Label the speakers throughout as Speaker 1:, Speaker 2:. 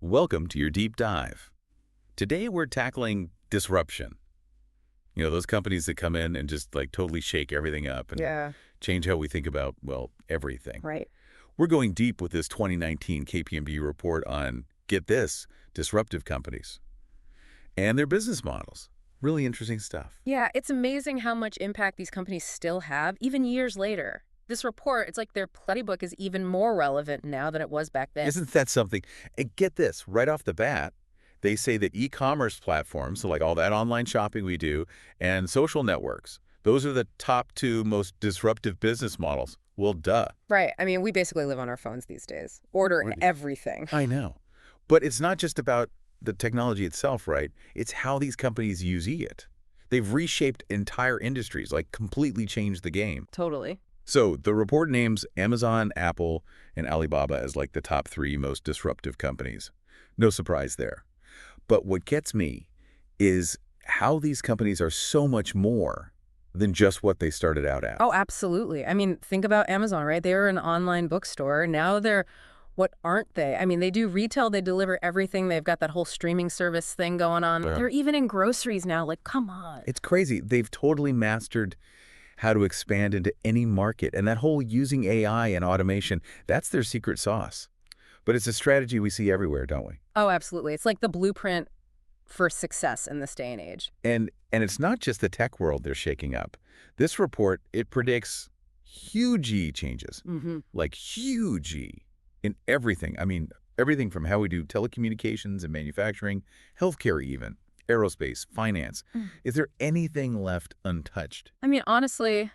Speaker 1: Welcome to your deep dive. Today we're tackling disruption. You know, those companies that come in and just like totally shake everything up and
Speaker 2: Yeah,
Speaker 1: change how we think about, well, everything.
Speaker 2: right.
Speaker 1: We're going deep with this 2019 KPMG report on, get this, disruptive companies and their business models. Really interesting stuff.
Speaker 2: Yeah, it's amazing how much impact these companies still have, even years later. This report, it's like their playbook is even more relevant now than it was back then.
Speaker 1: Isn't that something? And get this, right off the bat, they say that e-commerce platforms, so like all that online shopping we do, and social networks, those are the top two most disruptive business models. Well, duh.
Speaker 2: Right. I mean, we basically live on our phones these days, ordering
Speaker 1: Right.
Speaker 2: everything.
Speaker 1: I know. But it's not just about the technology itself, right? It's how these companies use it. They've reshaped entire industries, like completely changed the game.
Speaker 2: Totally.
Speaker 1: So the report names Amazon, Apple, and Alibaba as like the top three most disruptive companies. No surprise there. But what gets me is how these companies are so much more than just what they started out at.
Speaker 2: Oh, absolutely. I mean, think about Amazon, right? They were an online bookstore. Now they're, what aren't they? I mean, they do retail, they deliver everything. They've got that whole streaming service thing going on.
Speaker 1: Yeah.
Speaker 2: They're even in groceries now. Like, come on.
Speaker 1: It's crazy. They've totally mastered how to expand into any market. And that whole using AI and automation, that's their secret sauce. But it's a strategy we see everywhere, don't we?
Speaker 2: Oh, absolutely. It's like the blueprint for success in this day and age.
Speaker 1: And it's not just the tech world they're shaking up. This report, it predicts huge changes, like huge in everything. I mean, everything from how we do telecommunications and manufacturing, healthcare even, aerospace, finance. Is there anything left untouched?
Speaker 2: I mean, honestly,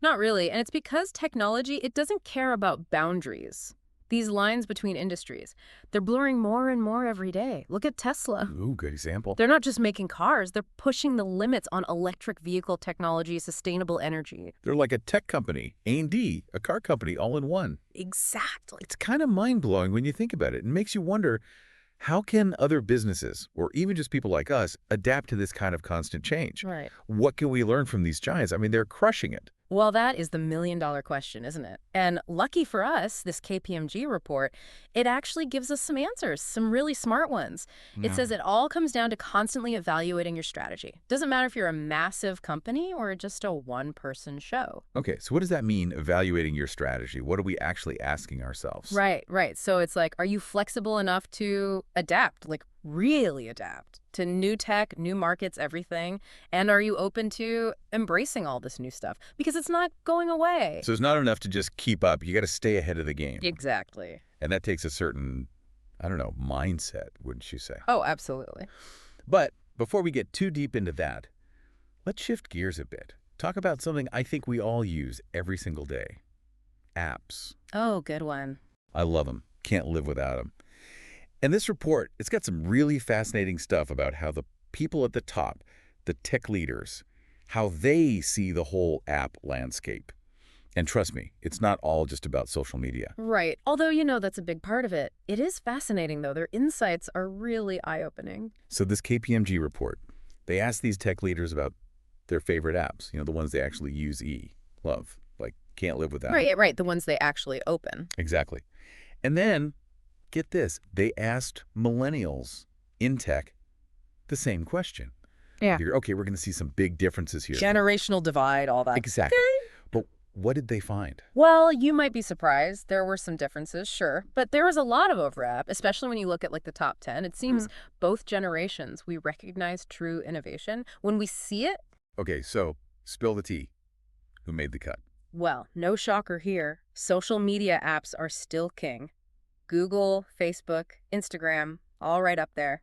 Speaker 2: not really. And it's because technology, it doesn't care about boundaries. These lines between industries, they're blurring more and more every day. Look at Tesla.
Speaker 1: Ooh, good example.
Speaker 2: They're not just making cars, they're pushing the limits on electric vehicle technology, sustainable energy.
Speaker 1: They're like a tech company, A&D, a car company, all in one.
Speaker 2: Exactly.
Speaker 1: It's kind of mind-blowing when you think about it. It makes you wonder, how can other businesses, or even just people like us, adapt to this kind of constant change?
Speaker 2: Right.
Speaker 1: What can we learn from these giants? I mean, they're crushing it.
Speaker 2: Well, that is the million-dollar question, isn't it? And lucky for us, this KPMG report, it actually gives us some answers, some really smart ones. It says it all comes down to constantly evaluating your strategy. Doesn't matter if you're a massive company or just a one-person show.
Speaker 1: Okay, so what does that mean, evaluating your strategy? What are we actually asking ourselves?
Speaker 2: Right, right. So it's like, are you flexible enough to adapt, like really adapt to new tech, new markets, everything? And are you open to embracing all this new stuff? Because it's not going away.
Speaker 1: So it's not enough to just keep up. You got to stay ahead of the game.
Speaker 2: Exactly.
Speaker 1: And that takes a certain, I don't know, mindset, wouldn't you say?
Speaker 2: Oh, absolutely.
Speaker 1: But before we get too deep into that, let's shift gears a bit. Talk about something I think we all use every single day. Apps.
Speaker 2: Oh, good one.
Speaker 1: I love them. Can't live without them. And this report, it's got some really fascinating stuff about how the people at the top, the tech leaders, how they see the whole app landscape. And trust me, it's not all just about social media.
Speaker 2: Right. Although, you know, that's a big part of it. It is fascinating, though. Their insights are really eye-opening.
Speaker 1: So this KPMG report, they asked these tech leaders about their favorite apps, you know, the ones they actually love, like can't live without.
Speaker 2: Right, right. The ones they actually open.
Speaker 1: Exactly. And then, get this, they asked millennials in tech the same question.
Speaker 2: Yeah.
Speaker 1: Figure, okay, we're going to see some big differences here.
Speaker 2: Generational divide, all that.
Speaker 1: Exactly. But what did they find?
Speaker 2: Well, you might be surprised. There were some differences, sure. But there was a lot of overlap, especially when you look at like the top 10. It seems both generations, we recognize true innovation. When we see it,
Speaker 1: Okay, so spill the tea. Who made the cut?
Speaker 2: well, no shocker here. Social media apps are still king. Google, Facebook, Instagram, all right up there.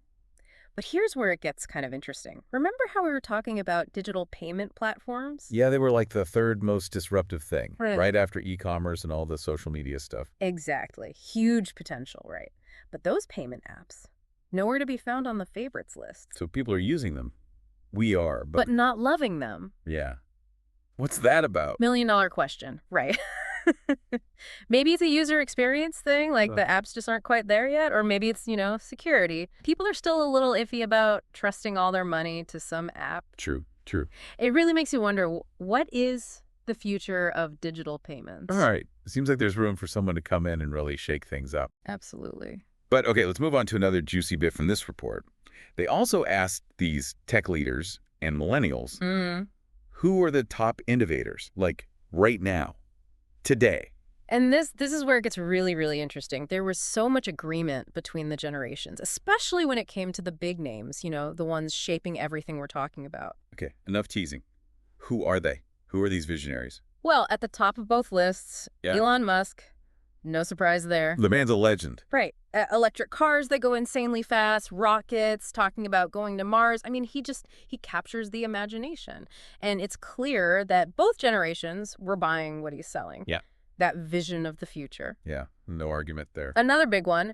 Speaker 2: But here's where it gets kind of interesting. Remember how we were talking about digital payment platforms?
Speaker 1: Yeah, they were like the third most disruptive thing,
Speaker 2: Right.
Speaker 1: right after e-commerce and all the social media stuff.
Speaker 2: Exactly. Huge potential, right? But those payment apps, nowhere to be found on the favorites list.
Speaker 1: So people are using them. We are,
Speaker 2: But not loving them.
Speaker 1: yeah. What's that about?
Speaker 2: Million-dollar question, right? Maybe it's a user experience thing, like the apps just aren't quite there yet, or maybe it's, you know, security. People are still a little iffy about trusting all their money to some app.
Speaker 1: True.
Speaker 2: It really makes you wonder, what is the future of digital payments?
Speaker 1: All right. It seems like there's room for someone to come in and really shake things up.
Speaker 2: Absolutely.
Speaker 1: But okay, let's move on to another juicy bit from this report. They also asked these tech leaders and millennials, who are the top innovators, like right now, today?
Speaker 2: And this is where it gets really, really interesting. There was so much agreement between the generations, especially when it came to the big names, the ones shaping everything we're talking about.
Speaker 1: Okay, enough teasing. Who are they? Who are these visionaries?
Speaker 2: Well, at the top of both lists,
Speaker 1: Yeah.
Speaker 2: Elon Musk. No surprise there.
Speaker 1: The man's a legend.
Speaker 2: Right. Electric cars that go insanely fast, rockets, talking about going to Mars. I mean, he captures the imagination. And it's clear that both generations were buying what he's selling.
Speaker 1: Yeah.
Speaker 2: That vision of the future.
Speaker 1: Yeah, no argument there.
Speaker 2: Another big one,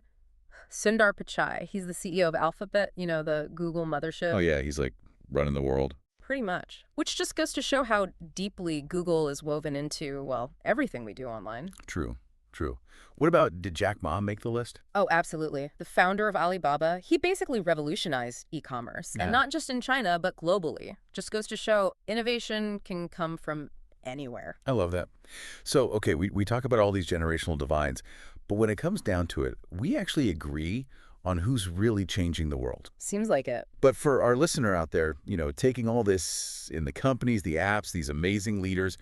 Speaker 2: Sundar Pichai. He's the CEO of Alphabet, the Google mothership.
Speaker 1: Oh, yeah, he's like running the world.
Speaker 2: Pretty much. Which just goes to show how deeply Google is woven into, well, everything we do online.
Speaker 1: True. What about, did Jack Ma make the list?
Speaker 2: Oh, absolutely. The founder of Alibaba, he basically revolutionized e-commerce.
Speaker 1: Yeah.
Speaker 2: And not just in China, but globally. Just goes to show innovation can come from anywhere.
Speaker 1: I love that. So, okay, we talk about all these generational divides, but when it comes down to it, we actually agree on who's really changing the world.
Speaker 2: Seems like it.
Speaker 1: But for our listener out there, taking all this in the companies, the apps, these amazing leaders,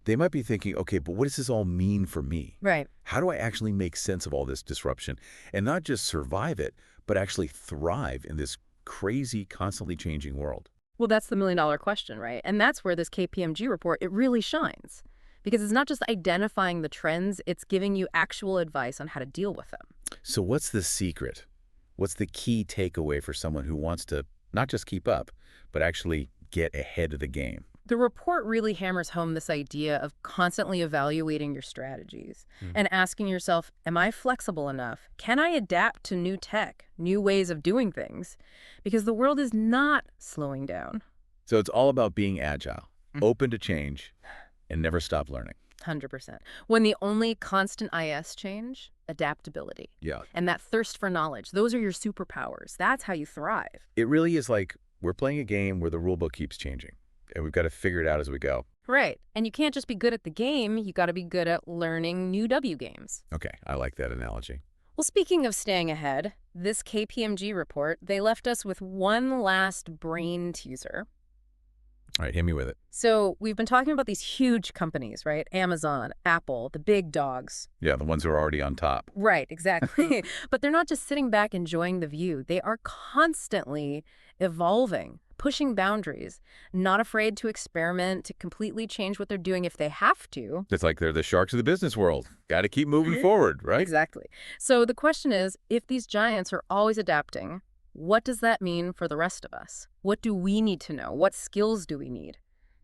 Speaker 1: they might be thinking, okay, but what does this all mean for me?
Speaker 2: Right.
Speaker 1: How do I actually make sense of all this disruption and not just survive it, but actually thrive in this crazy, constantly changing world?
Speaker 2: Well, that's the million-dollar question, right? And that's where this KPMG report, it really shines. Because it's not just identifying the trends, it's giving you actual advice on how to deal with them.
Speaker 1: So what's the secret? What's the key takeaway for someone who wants to not just keep up, but actually get ahead of the game?
Speaker 2: The report really hammers home this idea of constantly evaluating your strategies and asking yourself, am I flexible enough? Can I adapt to new tech, new ways of doing things? Because the world is not slowing down.
Speaker 1: So it's all about being agile, open to change, and never stop learning.
Speaker 2: 100%. When the only constant IS change, adaptability.
Speaker 1: Yeah.
Speaker 2: And that thirst for knowledge, those are your superpowers. That's how you thrive.
Speaker 1: It really is like we're playing a game where the rule book keeps changing, and we've got to figure it out as we go.
Speaker 2: Right. And you can't just be good at the game, you got to be good at learning new W games.
Speaker 1: Okay, I like that analogy.
Speaker 2: Well, speaking of staying ahead, this KPMG report, they left us with one last brain teaser.
Speaker 1: All right, hit me with it.
Speaker 2: So we've been talking about these huge companies, right? Amazon, Apple, the big dogs.
Speaker 1: Yeah, the ones who are already on top.
Speaker 2: Right, exactly. But they're not just sitting back enjoying the view. They are constantly evolving, pushing boundaries, not afraid to experiment, to completely change what they're doing if they have to.
Speaker 1: It's like they're the sharks of the business world. Got to keep moving forward, right?
Speaker 2: Exactly. So the question is, if these giants are always adapting, what does that mean for the rest of us? What do we need to know? What skills do we need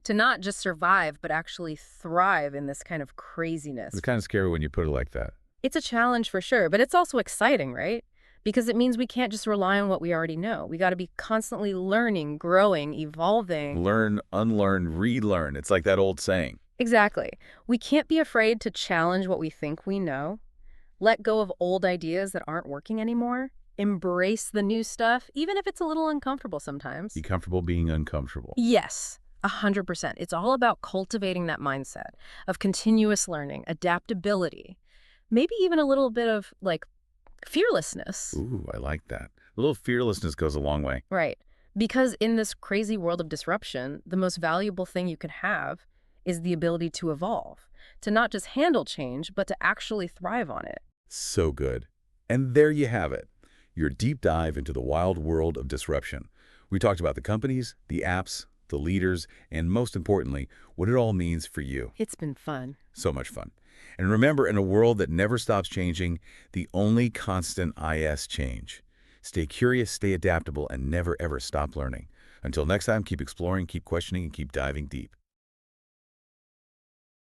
Speaker 2: to not just survive, but actually thrive in this kind of craziness?
Speaker 1: It's kind of scary when you put it like that.
Speaker 2: It's a challenge for sure, but it's also exciting, right? Because it means we can't just rely on what we already know. We got to be constantly learning, growing, evolving.
Speaker 1: Learn, unlearn, relearn. It's like that old saying.
Speaker 2: Exactly. We can't be afraid to challenge what we think we know, let go of old ideas that aren't working anymore, embrace the new stuff, even if it's a little uncomfortable sometimes.
Speaker 1: Be comfortable being uncomfortable.
Speaker 2: Yes, 100%. It's all about cultivating that mindset of continuous learning, adaptability, maybe even a little bit of, fearlessness.
Speaker 1: Ooh, I like that. A little fearlessness goes a long way.
Speaker 2: Right. Because in this crazy world of disruption, the most valuable thing you can have is the ability to evolve, to not just handle change, but to actually thrive on it.
Speaker 1: So good. And there you have it. Your deep dive into the wild world of disruption. We talked about the companies, the apps, the leaders, and most importantly, what it all means for you.
Speaker 2: It's been fun.
Speaker 1: So much fun. And remember, in a world that never stops changing, the only constant is change. Stay curious, stay adaptable, and never ever stop learning. Until next time, keep exploring, keep questioning, and keep diving deep.